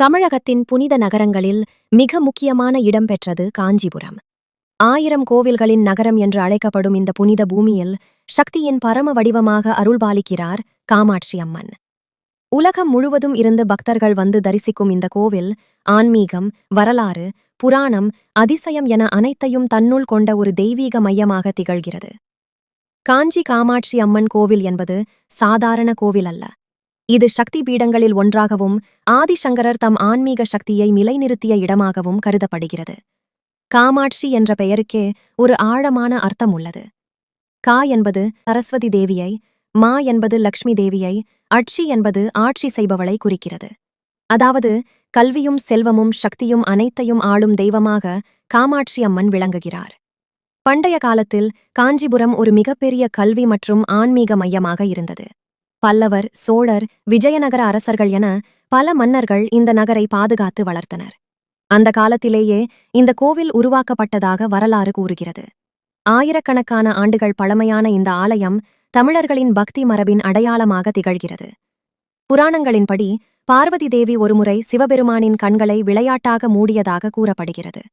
தமிழகத்தின் புனித நகரங்களில் மிக முக்கியமான இடம் பெற்றது காஞ்சிபுரம். 1000 கோவில்களின் நகரம் என்று அழைக்கப்படும் இந்த புனித பூமியில் சக்தியின் பரம வடிவமாக அருள்பாலிக்கிறார் காமாட்சி அம்மன். உலகம் முழுவதும் இருந்து பக்தர்கள் வந்து தரிசிக்கும் இந்த கோவில் ஆன்மீகம், வரலாறு, புராணம், அதிசயம் என அனைத்தையும் தன்னுள் கொண்ட ஒரு தெய்வீக மையமாக திகழ்கிறது. காஞ்சி காமாட்சி அம்மன் கோவில் என்பது சாதாரண கோவில் அல்ல. இது சக்தி பீடங்களில் ஒன்றாகவும் ஆதிசங்கரர் தம் ஆன்மீக சக்தியை நிலைநிறுத்திய இடமாகவும் கருதப்படுகிறது. காமாட்சி என்ற பெயருக்கே ஒரு ஆழமான அர்த்தம் உள்ளது. கா என்பது சரஸ்வதி தேவியை, மா என்பது லக்ஷ்மி தேவியை, அட்சி என்பது ஆட்சி செய்பவளை குறிக்கிறது. அதாவது கல்வியும் செல்வமும் சக்தியும் அனைத்தையும் ஆளும் தெய்வமாக காமாட்சி அம்மன் விளங்குகிறார். பண்டைய காலத்தில் காஞ்சிபுரம் ஒரு மிகப்பெரிய கல்வி மற்றும் ஆன்மீக மையமாக இருந்தது. பல்லவர், சோழர், விஜயநகர அரசர்கள் என பல மன்னர்கள் இந்த நகரை பாதுகாத்து வளர்த்தனர். அந்த காலத்திலேயே இந்த கோவில் உருவாக்கப்பட்டதாக வரலாறு கூறுகிறது. ஆயிரக்கணக்கான ஆண்டுகள் பழமையான இந்த ஆலயம் தமிழர்களின் பக்தி மரபின் அடையாளமாக திகழ்கிறது. புராணங்களின்படி பார்வதி தேவி ஒருமுறை சிவபெருமானின் கண்களை விளையாட்டாக மூடியதாக கூறப்படுகிறது.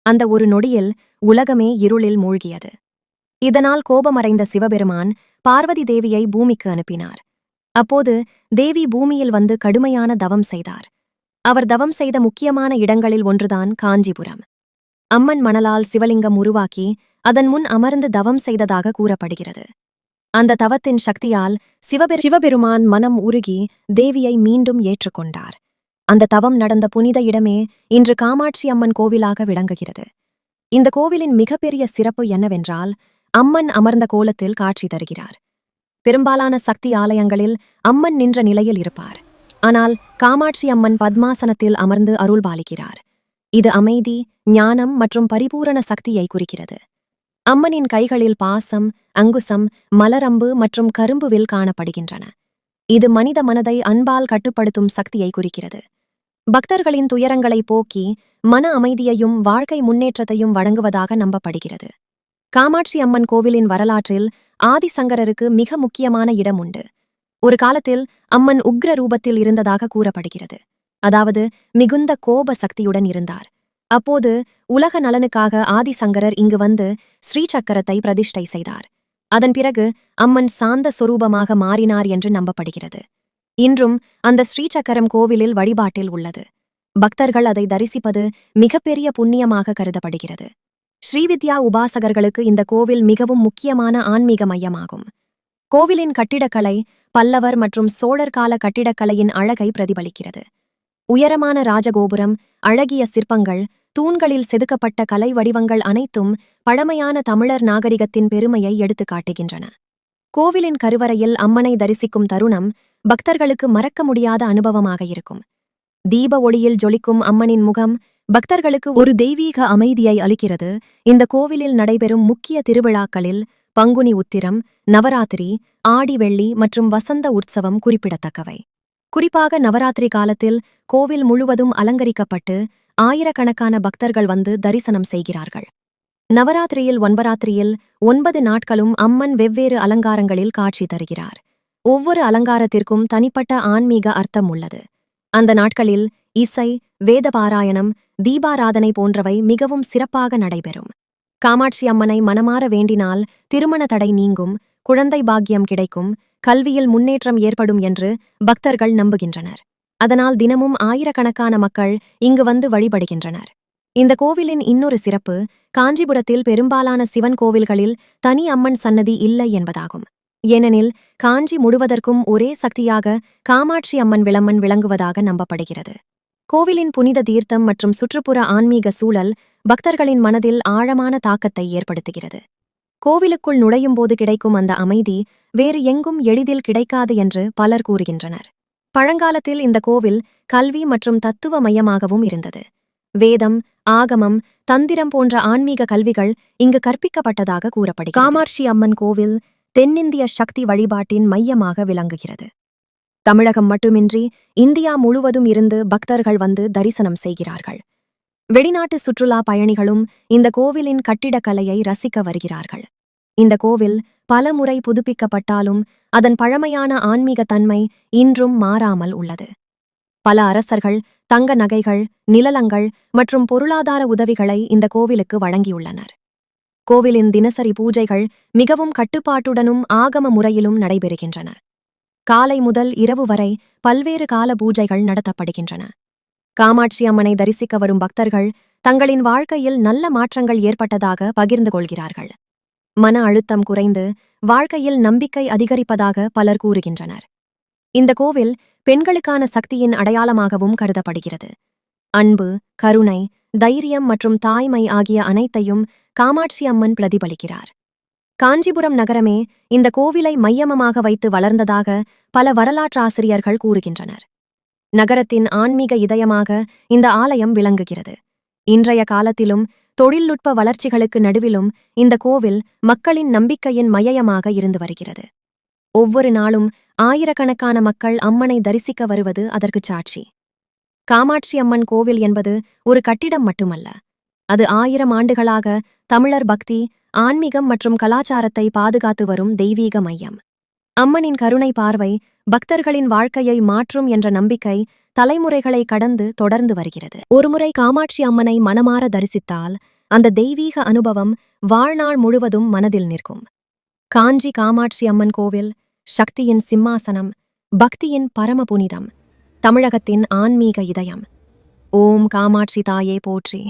அந்த ஒரு நொடியில் உலகமே இருளில் மூழ்கியது. இதனால் கோபமடைந்த சிவபெருமான் பார்வதி தேவியை பூமிக்கு அனுப்பினார். அப்போது தேவி பூமியில் வந்து கடுமையான தவம் செய்தார். அவர் தவம் செய்த முக்கியமான இடங்களில் ஒன்றுதான் காஞ்சிபுரம். அம்மன் மணலால் சிவலிங்கம் உருவாக்கி அதன் முன் அமர்ந்து தவம் செய்ததாக கூறப்படுகிறது. அந்த தவத்தின் சக்தியால் சிவபெருமான் மனம் உருகி தேவியை மீண்டும் ஏற்றுக்கொண்டார். அந்த தவம் நடந்த புனித இடமே இன்று காமாட்சி அம்மன் கோவிலாக விளங்குகிறது. இந்த கோவிலின் மிகப்பெரிய சிறப்பு என்னவென்றால், அம்மன் அமர்ந்த கோலத்தில் காட்சி தருகிறார். பெரும்பாலான சக்தி ஆலயங்களில் அம்மன் நின்ற நிலையில் இருப்பார். ஆனால் காமாட்சி அம்மன் பத்மாசனத்தில் அமர்ந்து அருள்பாலிக்கிறார். இது அமைதி, ஞானம் மற்றும் பரிபூரண சக்தியை குறிக்கிறது. அம்மனின் கைகளில் பாசம், அங்குசம், மலரம்பு மற்றும் கரும்புவில் காணப்படுகின்றன. இது மனித மனதை அன்பால் கட்டுப்படுத்தும் சக்தியை குறிக்கிறது. பக்தர்களின் துயரங்களை போக்கி மன அமைதியையும் வாழ்க்கை முன்னேற்றத்தையும் வழங்குவதாக நம்பப்படுகிறது. காமாட்சி அம்மன் கோவிலின் வரலாற்றில் ஆதிசங்கரருக்கு மிக முக்கியமான இடம் உண்டு. ஒரு காலத்தில் அம்மன் உக்ர ரூபத்தில் இருந்ததாக கூறப்படுகிறது. அதாவது மிகுந்த கோப சக்தியுடன் இருந்தார். அப்போது உலக நலனுக்காக ஆதிசங்கரர் இங்கு வந்து ஸ்ரீசக்கரத்தை பிரதிஷ்டை செய்தார். அதன் பிறகு அம்மன் சாந்த சொரூபமாக மாறினார் என்று நம்பப்படுகிறது. இன்றும் அந்த ஸ்ரீசக்கரம் கோவிலில் வழிபாட்டில் உள்ளது. பக்தர்கள் அதை தரிசிப்பது மிகப்பெரிய புண்ணியமாக கருதப்படுகிறது. ஸ்ரீவித்யா உபாசகர்களுக்கு இந்த கோவில் மிகவும் முக்கியமான ஆன்மீக மையமாகும். கோவிலின் கட்டிடக்கலை பல்லவர் மற்றும் சோழர் கால கட்டிடக்கலையின் அழகை பிரதிபலிக்கிறது. உயரமான ராஜகோபுரம், அழகிய சிற்பங்கள், தூண்களில் செதுக்கப்பட்ட கலை வடிவங்கள் அனைத்தும் பழமையான தமிழர் நாகரிகத்தின் பெருமையை எடுத்துக் காட்டுகின்றன. கோவிலின் கருவறையில் அம்மனை தரிசிக்கும் தருணம் பக்தர்களுக்கு மறக்க முடியாத அனுபவமாக இருக்கும். தீப ஒளியில் ஜொலிக்கும் அம்மனின் முகம் பக்தர்களுக்கு ஒரு தெய்வீக அமைதியை அளிக்கிறது. இந்த கோவிலில் நடைபெறும் முக்கிய திருவிழாக்களில் பங்குனி உத்திரம், நவராத்திரி, ஆடி வெள்ளி மற்றும் வசந்த உற்சவம் குறிப்பிடத்தக்கவை. குறிப்பாக நவராத்திரி காலத்தில் கோவில் முழுவதும் அலங்கரிக்கப்பட்டு ஆயிரக்கணக்கான பக்தர்கள் வந்து தரிசனம் செய்கிறார்கள். நவராத்திரியில் 9 நாட்களும் அம்மன் வெவ்வேறு அலங்காரங்களில் காட்சி தருகிறார். ஒவ்வொரு அலங்காரத்திற்கும் தனிப்பட்ட ஆன்மீக அர்த்தம் உள்ளது. அந்த நாட்களில் இசை, வேதபாராயணம், தீபாராதனை போன்றவை மிகவும் சிறப்பாக நடைபெறும். காமாட்சி அம்மனை மனமாற வேண்டினால் திருமண தடை நீங்கும், குழந்தை பாக்கியம் கிடைக்கும், கல்வியில் முன்னேற்றம் ஏற்படும் என்று பக்தர்கள் நம்புகின்றனர். அதனால் தினமும் ஆயிரக்கணக்கான மக்கள் இங்கு வந்து வழிபடுகின்றனர். இந்த கோவிலின் இன்னொரு சிறப்பு, காஞ்சிபுரத்தில் பெரும்பாலான சிவன் கோவில்களில் தனி அம்மன் சன்னதி இல்லை என்பதாகும். ஏனெனில் காஞ்சி முழுவதற்கும் ஒரே சக்தியாக காமாட்சி அம்மன் விளங்குவதாக நம்பப்படுகிறது. கோவிலின் புனித தீர்த்தம் மற்றும் சுற்றுப்புற ஆன்மீக சூழல் பக்தர்களின் மனதில் ஆழமான தாக்கத்தை ஏற்படுத்துகிறது. கோவிலுக்குள் நுழையும்போது கிடைக்கும் அந்த அமைதி வேறு எங்கும் எளிதில் கிடைக்காது என்று பலர் கூறுகின்றனர். பழங்காலத்தில் இந்த கோவில் கல்வி மற்றும் தத்துவ மையமாகவும் இருந்தது. வேதம், ஆகமம், தந்திரம் போன்ற ஆன்மீக கல்விகள் இங்கு கற்பிக்கப்பட்டதாக கூறப்படுகிறது. காமாட்சி அம்மன் கோவில் தென்னிந்திய சக்தி வழிபாட்டின் மையமாக விளங்குகிறது. தமிழகம் மட்டுமின்றி இந்தியா முழுவதும் இருந்து பக்தர்கள் வந்து தரிசனம் செய்கிறார்கள். வெளிநாட்டு சுற்றுலா பயணிகளும் இந்த கோவிலின் கட்டிடக்கலையை ரசிக்க வருகிறார்கள். இந்த கோவில் பல முறை புதுப்பிக்கப்பட்டாலும் அதன் பழமையான ஆன்மீக தன்மை இன்றும் மாறாமல் உள்ளது. பல அரசர்கள் தங்க நகைகள், நிலங்கள் மற்றும் பொருளாதார உதவிகளை இந்த கோவிலுக்கு வழங்கியுள்ளனர். கோவிலின் தினசரி பூஜைகள் மிகவும் கட்டுப்பாட்டுடனும் ஆகம முறையிலும் நடைபெறுகின்றன. காலை முதல் இரவு வரை பல்வேறு கால பூஜைகள் நடத்தப்படுகின்றன. காமாட்சி அம்மனை தரிசிக்க வரும் பக்தர்கள் தங்களின் வாழ்க்கையில் நல்ல மாற்றங்கள் ஏற்பட்டதாக பகிர்ந்து கொள்கிறார்கள். மன அழுத்தம் குறைந்து வாழ்க்கையில் நம்பிக்கை அதிகரிப்பதாக பலர் கூறுகின்றனர். இந்த கோவில் பெண்களுக்கான சக்தியின் அடையாளமாகவும் கருதப்படுகிறது. அன்பு, கருணை, தைரியம் மற்றும் தாய்மை ஆகிய அனைத்தையும் காமாட்சி அம்மன் பிரதிபலிக்கிறார். காஞ்சிபுரம் நகரமே இந்த கோவிலை மையமாக வைத்து வளர்ந்ததாக பல வரலாற்றாசிரியர்கள் கூறுகின்றனர். நகரத்தின் ஆன்மீக இதயமாக இந்த ஆலயம் விளங்குகிறது. இன்றைய காலத்திலும் தொழில்நுட்ப வளர்ச்சிகளுக்கு நடுவிலும் இந்த கோவில் மக்களின் நம்பிக்கையின் மையமாக இருந்து வருகிறது. ஒவ்வொரு நாளும் ஆயிரக்கணக்கான மக்கள் அம்மனை தரிசிக்க வருவது அதற்கு சாட்சி. காமாட்சி அம்மன் கோவில் என்பது ஒரு கட்டிடம் மட்டுமல்ல, அது 1000 ஆண்டுகளாக தமிழர் பக்தி, ஆன்மீகம் மற்றும் கலாச்சாரத்தை பாதுகாத்து வரும் தெய்வீக மையம். அம்மனின் கருணை பார்வை பக்தர்களின் வாழ்க்கையை மாற்றும் என்ற நம்பிக்கை தலைமுறைகளை கடந்து தொடர்ந்து வருகிறது. ஒருமுறை காமாட்சி அம்மனை மனமாற தரிசித்தால் அந்த தெய்வீக அனுபவம் வாழ்நாள் முழுவதும் மனதில் நிற்கும். காஞ்சி காமாட்சி அம்மன் கோவில் சக்தியின் சிம்மாசனம், பக்தியின் பரம புனிதம், தமிழகத்தின் ஆன்மீக இதயம். ஓம் காமாட்சி தாயே போற்றி.